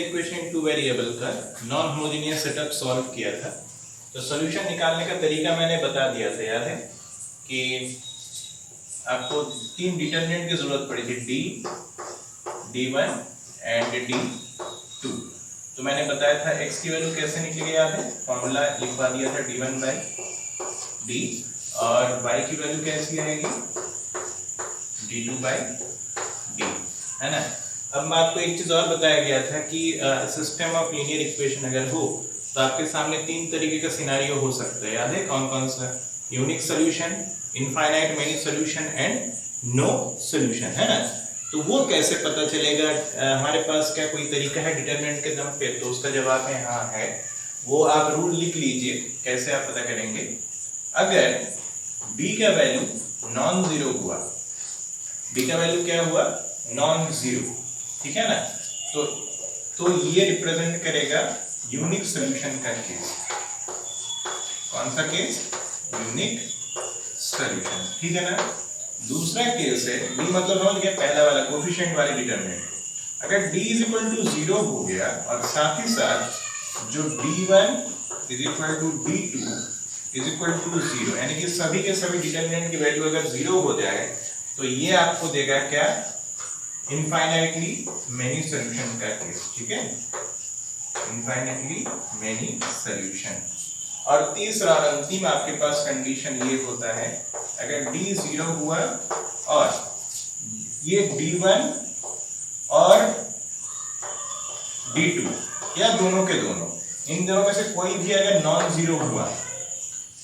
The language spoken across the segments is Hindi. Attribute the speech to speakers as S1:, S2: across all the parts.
S1: इक्वेशन इन टू वेरिएबल का नॉन होमोजेनियस सेटअप सॉल्व किया था। तो सॉल्यूशन निकालने का तरीका मैंने बता दिया था, याद है कि आपको तीन डिटरमिनेंट की जरूरत पड़ी थी, डी, d1 एंड d2। तो मैंने बताया था x की वैल्यू कैसे निकली, याद है, फॉर्मूला लिखवा दिया था d1 बाई d, और y की वैल्यू कैसी आएगी, d2 बाई d, है ना। अब आपको एक चीज और बताया गया था कि सिस्टम ऑफ लीनियर इक्वेशन अगर हो तो आपके सामने तीन तरीके का सिनारियो हो सकता है, याद है कौन कौन सा, unique solution, infinite many solution and no solution, है ना। तो वो कैसे पता चलेगा, हमारे पास क्या कोई तरीका है डिटरमिनेंट के दम पे, तो उसका जवाब है हाँ है। वो आप रूल लिख लीजिए, कैसे आप पता करेंगे। अगर b का वैल्यू नॉन जीरो हुआ, b का वैल्यू क्या हुआ, नॉन जीरो, ठीक है ना, तो ये रिप्रेजेंट करेगा यूनिक सॉल्यूशन का केस। कौन सा केस, यूनिक सॉल्यूशन, ठीक है ना। दूसरा केस है b, मतलब समझ गया, पहला वाला कोफिशिएंट वाले डिटरमिनेंट। अगर d is equal to zero हो गया और साथ ही साथ जो d1 is equal to d2 is equal to zero, यानी कि सभी के सभी डिटरमिनेंट की वैल्यू अगर जीरो हो जाए तो ये आपको देगा क्या, इनफाइनाइटली मेनी सॉल्यूशन का केस, ठीक है, इनफाइनाइटली मेनी सॉल्यूशन। और तीसरा और अंतिम आपके पास कंडीशन ये होता है, अगर d जीरो हुआ और ये d1 और d2 या दोनों के दोनों, इन दोनों में से कोई भी अगर नॉन जीरो हुआ,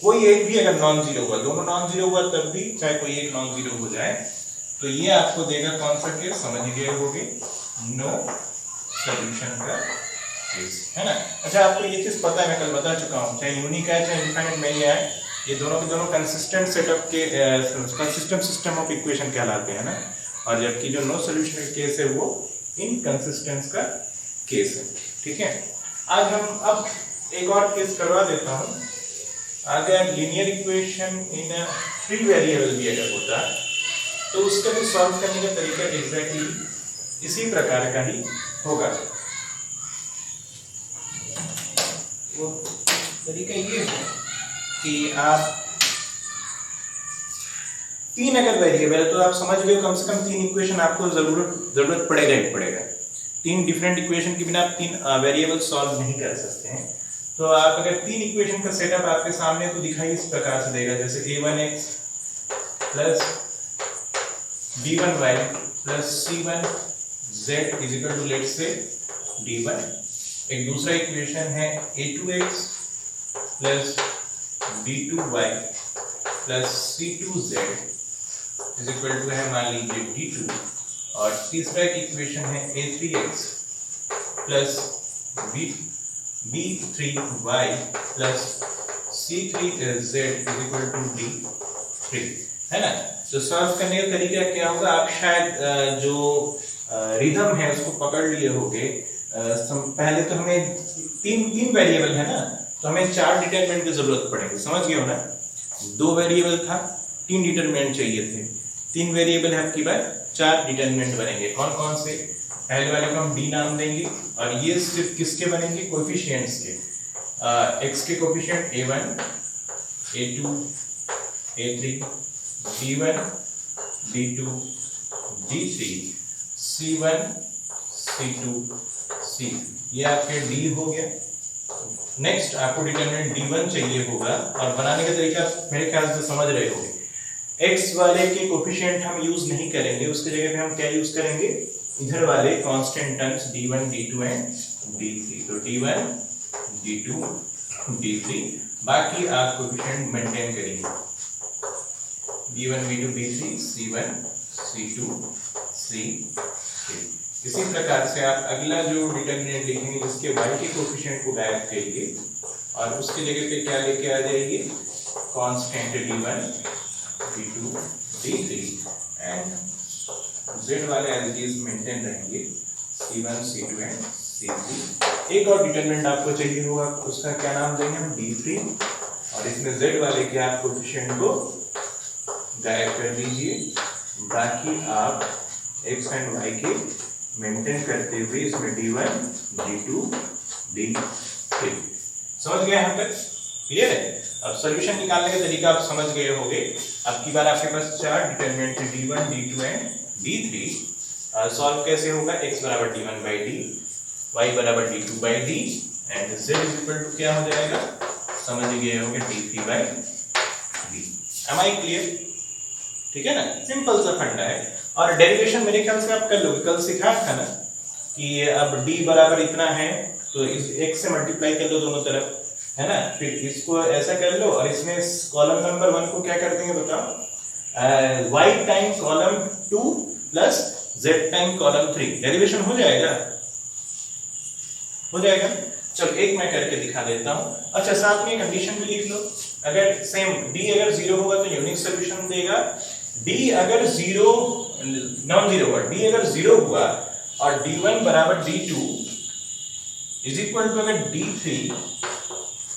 S1: कोई एक भी अगर नॉन जीरो हुआ, दोनों नॉन जीरो हुआ तब भी, चाहे कोई एक नॉन जीरो हो जाए, तो ये आपको देगा कौन सा केस, समझ गए होगे, नो सॉल्यूशन का केस, है ना। अच्छा, आपको ये चीज पता है, मैं कल बता चुका हूँ, चाहे यूनिक है चाहे इनफाइनाइट मेनी है, ये दोनों के दोनों कंसिस्टेंट सेटअप के कंसिस्टेंट सिस्टम ऑफ इक्वेशन कहलाते हैं ना। और जबकि जो नो सॉल्यूशन का केस है वो इनकंसिस्टेंस का केस है, ठीक है। आज हम अब एक और केस करवा देता हूँ। अगर linear equation in free variable भी अगर होता तो उसका भी सॉल्व करने का तरीका एग्जैक्टली इसी प्रकार का ही होगा। वो तरीका ये है कि आप तीन अगर वेरिएबल है तो आप समझ लो कम से कम तीन इक्वेशन आपको जरूरत पड़ेगा ही पड़ेगा। तीन डिफरेंट इक्वेशन के बिना आप तीन वेरिएबल सॉल्व नहीं कर सकते हैं। तो आप अगर तीन इक्वेशन का सेटअप आपके सामने तो दिखाई इस प्रकार से देगा, जैसे a1x plus b1y plus c1z is equal to let's say d1। एक दूसरा इक्वेशन है a2x plus b2y plus c2z is equal to है मान लीजिए d2। और तीसरा एक इक्वेशन है a3x plus b3y plus c3z is equal to d3, है ना। तो सॉल्व करने का तरीका क्या होगा, आप शायद जो रिदम है उसको पकड़ लिए होंगे। पहले तो हमें तीन वेरिएबल है ना, तो हमें चार डिटरमिनेंट की जरूरत पड़ेगी, समझ गए हो ना। दो वेरिएबल था, तीन डिटरमिनेंट चाहिए थे, तीन वेरिएबल है आपकी बार, चार डिटरमिनेंट बनेंगे। कौन कौन से, पहले वाले को हम d नाम देंगे, और ये सिर्फ किसके बनेंगे, कोएफिशिएंट्स के। x के coefficient a1 a2 a3 d1 d2 d3 c1 c2 c3, ये आपके d हो गया। नेक्स्ट आपको डिटरमिनेंट d1 चाहिए होगा, और बनाने का तरीका मेरे ख्याल से समझ रहे होंगे। x वाले के कोएफिशिएंट हम यूज नहीं करेंगे, उसके जगह पे हम क्या यूज करेंगे, इधर वाले constant terms d1 d2 and d3। तो d1 d2 d3, बाकी आप कोएफिशिएंट मेंटेन करेंगे, b1 b2 b3 c1 c2 c3। इसी प्रकार से आप अगला जो डिटरमिनेंट लिखेंगे जिसके y के कोएफिशिएंट को गायब करिए और उसके जगह पे क्या लेके आ जाइए, constant d1 d2 d3 and z वाले एज इट इज मेंटेन रहेंगे, c1 c2 एंड c3। एक और डिटरमिनेंट आपको चाहिए होगा, उसका क्या नाम देंगे हम, d3, और इसमें z वाले के आप कोएफिशिएंट को गायब कर दीजिए, बाकी आप x एंड y के मेंटेन करते हुए इसमें D1 D2 D3 समझ गए यहाँ तक? क्लियर है? अब सॉल्यूशन निकालने का तरीका आप समझ गए होंगे। अब की बार आपके पास चार डिटरमिनेंट है D1 D2 and D3। Solve कैसे होगा? x बराबर D1 by D, y बराबर D2 by D and z is equal to क्या हो जाएगा? समझ गए होंगे D3 by D। Am I clear? ठीक है ना? सिंपल सा फंडा है। और डेरिवेशन मेरे ख्याल से आप कर लोगे, कल सिखाया था ना कि अब d बराबर इतना है तो इस x से मल्टीप्लाई कर लो दोनों तरफ, है ना? फिर इसको ऐसा कर लो और इसमें कॉलम नंबर 1 को क्या कर देंगे बताओ? y times column 2 plus z times column 3। Derivation हो जाएगा? हो जाएगा। चलो एक मैं करके दिखा देता हूं। अच्छा साथ में कंडीशन भी लिख लो, अगर सेम d अगर 0 होगा तो यूनिक सॉल्यूशन देगा, d अगर 0 नॉन जीरो हुआ, d अगर 0 हुआ और d1 बराबर d2 इज इक्वल टू अगर d3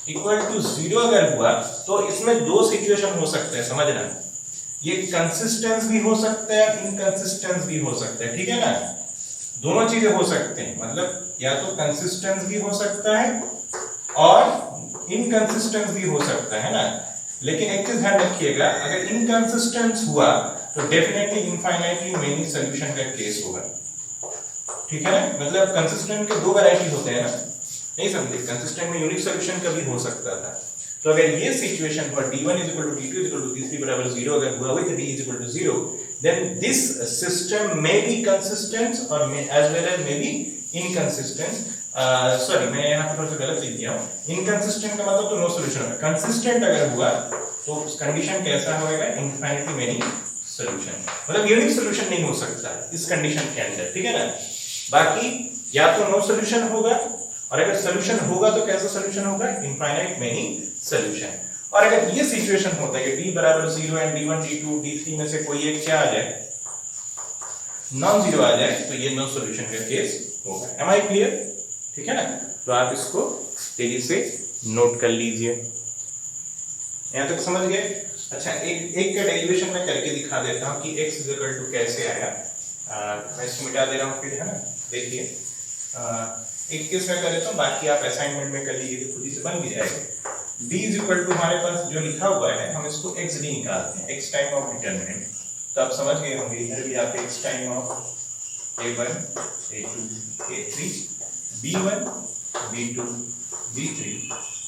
S1: इक्वल टू 0 अगर हुआ तो इसमें दो सिचुएशन हो सकते हैं, समझना। ये कंसिस्टेंस भी हो सकता है, इनकंसिस्टेंस भी हो सकता है, ठीक है ना? दोनों चीजें हो सकते हैं, मतलब या तो कंसिस्टेंस भी हो सकता है और इनकंसिस्टेंस भी हो सकता है ना? लेकिन एक चीज ध्यान रखिएगा, अगर इनकंसिस्टेंस हुआ तो डेफिनेटली इनफाइनाइटली मेनी सॉल्यूशन का केस होगा, ठीक है ना? मतलब कंसिस्टेंट के दो वैरायटी होते हैं ना, नहीं समझे? कंसिस्टेंट में यूनिक सॉल्यूशन का भी हो सकता था। तो अगर ये सिचुएशन हुआ d1 d2 d3 बराबर 0 अगर हुआ with d 0, then this system may be consistent or may as well as may be inconsistent. Sorry मैं यहाँ पे थोड़ा सा गलत लिख दिया हूँ। इनकंसिस्टेंट का मतलब तो नो सॉल्यूशन होगा, कंसिस्टेंट अगर हुआ तो कंडीशन कैसा होगा? इनफाइनाइटली मेनी सॉल्यूशन, मतलब यूनिक सॉल्यूशन नहीं हो सकता इस कंडीशन के अंदर, ठीक है ना? बाकी या तो नो सॉल्यूशन होगा और अगर सॉल्यूशन होगा तो कैसा सॉल्यूशन होगा? Infinite many solution. और अगर ये सिचुएशन होता है कि d बराबर 0 एंड d1 d2 d3 में से कोई एक क्या आ जाए? नॉन जीरो आ जाए, तो ये नो सॉल्यूशन का केस होगा। Am I clear? ठीक है ना? तो आप इसको तेजी से नोट कर लीजिए। यहां तक समझ गए? अच्छा एक का डेरिवेशन मैं करके दिखा देता हूं कि x इक्वल टू कैसे आया। मैं इसको मिटा दे रहा हूं फिर, है ना? देखिए एक केस में कर देता हूं, बाकी आप असाइनमेंट में कर लीजिए तो खुद ही से बन भी जाएगा। d इज इक्वल टू हमारे पास जो लिखा हुआ है, हम इसको xd निकालते हैं, x टाइम ऑफ डिटरमिनेंट। तो आप समझ गए होंगे, इधर भी आप x time of a1 a2 a3 b1 b2 b3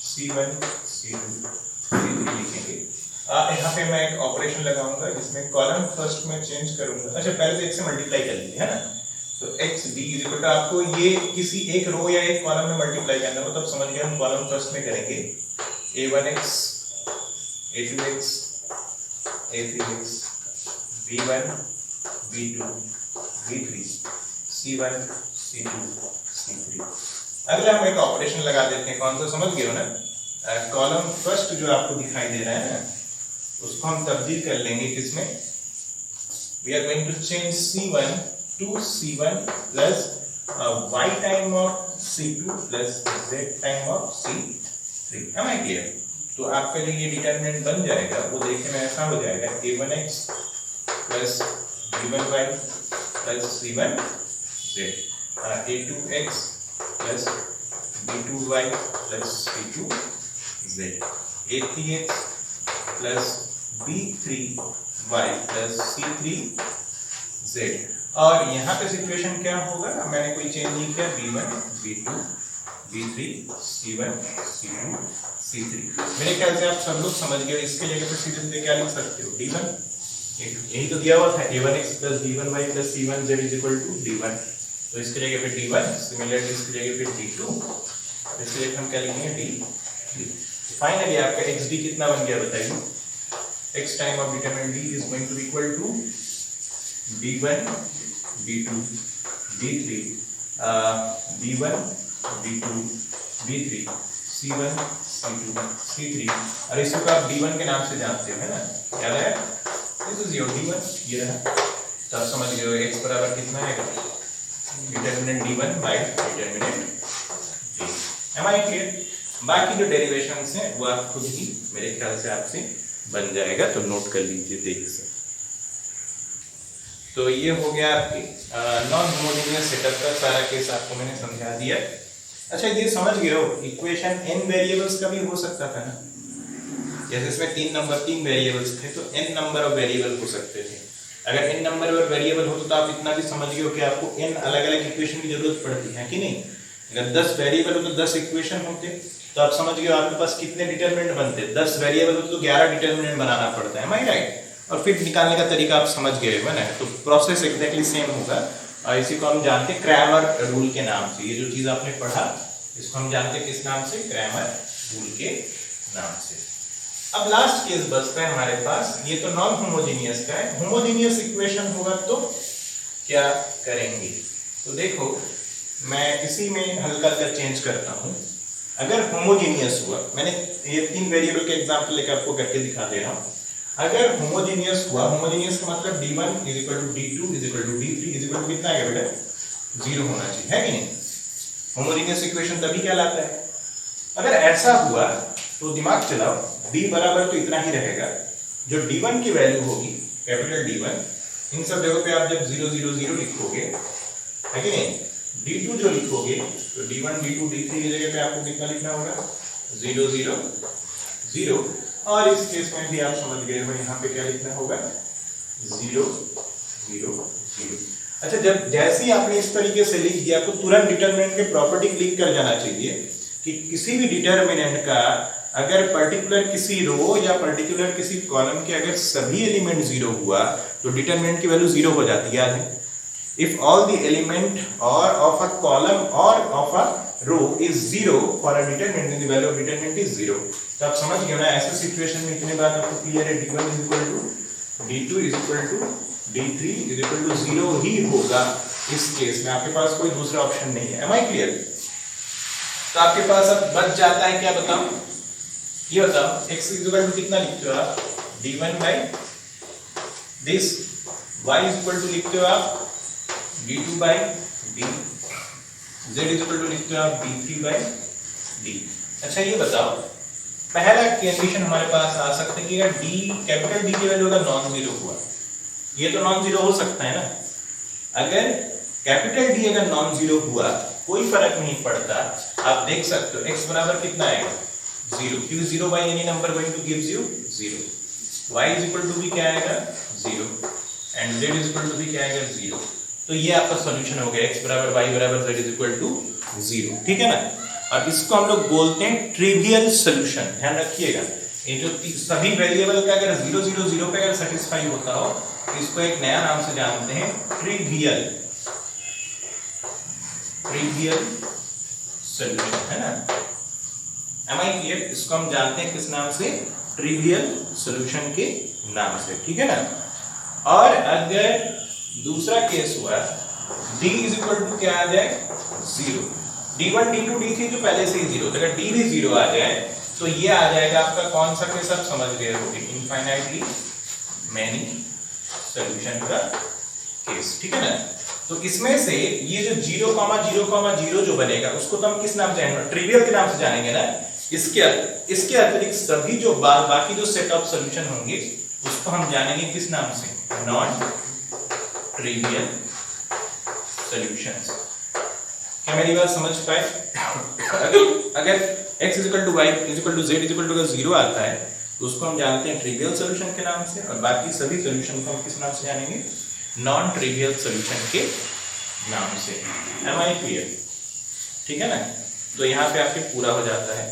S1: c1 c2 c3 लिखेंगे। यहाँ पे मैं एक ऑपरेशन लगाऊंगा जिसमें कॉलम फर्स्ट में चेंज करूंगा। अच्छा पहले तो x से मल्टीप्लाई कर लीजिए, है ना? तो x d is equal to आपको ये किसी एक रो या एक कॉलम में मल्टीप्लाई करना हो, तब समझ गए हम कॉलम फर्स्ट में करेंगे। a1x a2x a3x b1 b2 b3 c1 c2 c3। अगला हम एक ऑपरेशन लगा देते हैं, कौन सा समझ गए हो ना? कॉलम फर्स्ट जो आपको दिखाई दे रहा है ना, उसको हम तब्दील कर लेंगे किसमें? We are going to change c1 to c1 plus y time of c2 plus z time of c3। am I clear? तो आपका जो ये डिटरमिनेंट बन जाएगा वो देखने में ऐसा हो जाएगा a1x plus b1y plus c1z, a2x plus b2y plus c2z, a3x plus b3y plus c3z। और यहाँ पे सिचुएशन क्या होगा? मैंने कोई चेंज नहीं किया, b1 b2 b3 c1 c2 c3। मेरे ख्याल से आप सब लोग समझ गए। इसके जगह पे सीधे क्या लिख सकते हो? d1, यही तो दिया हुआ था, a1x plus b1y plus c1z is equal to d1। तो इसके जगह पे d1, सिमिलरली इसके जगह पे d2, इसके जगह हम क्या लिखेंगे? d3। फाइनली आपका xd कितना बन गया बताइए? x time of determinant d is going to be equal to d1 d2 d3 b1 b2 b3 c1 c2 c3। और इसको आप d1 के नाम से जानते हो, है ना? याद है? दिस इज योर d1, ये रहा। तो आप समझ गए हो x बराबर कितना आएगा? Determinant d1 by determinant d। Am I clear? बाकी जो डेरिवेशंस हैं वो आप खुद ही मेरे ख्याल से आपसे बन जाएगा, तो नोट कर लीजिए देखिए से। तो ये हो गया आपकी नॉन होमोजेनियस सेटअप का सारा केस आपको मैंने समझा दिया। अच्छा ये समझ गए हो इक्वेशन n वेरिएबल्स का भी हो सकता था ना, जैसे इसमें तीन वेरिएबल्स थे तो n नंबर ऑफ वेरिएबल हो सकते थे। अगर n नंबर ऑफ वेरिएबल हो तो आप इतना भी समझ गए हो कि आपको n अलग अलग इक्वेशन की जरूरत पड़ती है कि नहीं। अगर 10 वेरिएबल हो तो 10 इक्वेशन होते, तो आप समझ गए हो आपके पास कितने डिटरमिनेंट बनते, 10 वेरिएबल हो तो 11 डिटरमिनेंट बनाना पड़ता है, माई राइट। और फिर निकालने का तरीका आप समझ गए हो ना, तो प्रोसेस एग्जैक्टली सेम होगा। और इसी को हम जानते हैं क्रैमर रूल के नाम से। ये जो चीज आपने पढ़ा इसको हम जानते हैं किस नाम से, क्रैमर रूल के नाम से। अब लास्ट केस बचता है हमारे पास, ये तो नॉन होमोजेनियस का है। होमोजेनियस इक्वेशन होगा तो क्या करेंगे, तो देखो मैं इसी में हल्का हल्का चेंज करता हूं। अगर होमोजेनियस हुआ, मैंने ये 3 वेरिएबल के एग्जांपल लेकर आपको करके दिखा दे रहा हूं। अगर होमोजेनियस हुआ, होमोजेनियस का मतलब d1 d2 d3 कितना आएगा बेटा, 0 होना चाहिए, है कि नहीं। होमोजेनियस इक्वेशन तभी कहलाता है। अगर ऐसा हुआ तो दिमाग चलाओ, d बराबर तो इतना ही रहेगा, जो d1 की वैल्यू होगी कैपिटल D1, इन सब जगहों पे आप जब 0 0 0 लिखोगे, है कि नहीं, d2 जो लिखोगे तो d1 d2 d3 की जगह पे आपको कितना लिखना होगा, 0 0 0। और इस केस में भी आप समझ गए हो यहाँ पे क्या लिखना होगा, 0 0 0। अच्छा जब जैसे ही आपने इस तरीके से लिख दिया, आपको तुरंत डिटरमिनेंट के प्रॉपर्टी क्लिक कर जाना चाहिए कि किसी भी डिटरमिनेंट का अगर पर्टिकुलर किसी रो या पर्टिकुलर किसी कॉलम के अगर सभी एलिमेंट 0 हुआ तो डिटरमिनेंट की वैल्यू 0 हो जाती है। If all the element or of a column or of a row is 0 for a determinant, then the value of determinant is 0। तो आप समझ गए ना, ऐसे सिचुएशन में इतने बार आपको क्लियर है, d1 is equal to d2 is equal to d3 is equal to 0 ही होगा। इस केस में आपके पास कोई दूसरा ऑप्शन नहीं है। Am I clear? तो आपके पास अब बच जाता है क्या, बताओ, ये बताओ x is equal to कितना लिखते हो आप, d1 by this, y is equal to लिखते हो आप d2 by d, z is equal to लिखते हो आप d3 by d। अच्छा ये बताओ, पहला कंडीशन हमारे पास आ सकता है कि अगर d कैपिटल D की वैल्यू अगर नॉन जीरो हुआ, ये तो नॉन जीरो हो सकता है ना। अगर कैपिटल D अगर नॉन जीरो हुआ कोई फर्क नहीं पड़ता, आप देख सकते हो x बराबर कितना आएगा, 0, क्योंकि 0 by any number going to gives you 0, y is equal to भी क्या आएगा 0 and z is equal to भी क्या आएगा 0। तो ये आपका सॉल्यूशन हो गया, x बराबर y बराबर z is equal to 0, ठीक है ना। और इसको हम लोग बोलते हैं ट्रिवियल सॉल्यूशन, ध्यान रखिएगा। ये जो सभी वेरिएबल का अगर 0 0 0 पे अगर सेटिस्फाई होता हो तो इसको एक नया नाम से जानते हैं, ट्रिवियल सॉल्यूशन, है ना। Am I clear? इसको हम जानते हैं किस नाम से, ट्रिवियल सॉल्यूशन के नाम से, ठीक है ना। और अगर दूसरा केस हुआ d इज इक्वल टू क्या आ जाए 0, d1 d2 d3 जो पहले से ही 0 था, अगर d भी 0 आ जाए तो ये आ जाएगा आपका कौन सा केस, आप समझ गए होंगे, इनफाइनाइटली मैनी सॉल्यूशन का केस, ठीक है ना। तो इसमें से ये जो 0,0,0 जो बनेगा उसको तो हम किस नाम से जानेंगे, ट्रिवियल के नाम से जानेंगे ना। इसके अतिरिक्त सभी जो बाकी जो सेट ऑफ सॉल्यूशन होंगे उसको हम जानेंगे किस नाम से, नॉन ट्रिवियल सॉल्यूशंस। क्या मेरी बात समझ पाए? अगर x is equal to y is equal to z is equal to 0 आता है तो उसको हम जानते हैं ट्रिवियल सॉल्यूशन के नाम से, और बाकी सभी सॉल्यूशन को हम किस नाम से जानेंगे, नॉन ट्रिवियल सॉल्यूशन के नाम से। Am I clear? ठीक है ना। तो यहाँ पे आपके पूरा हो जाता है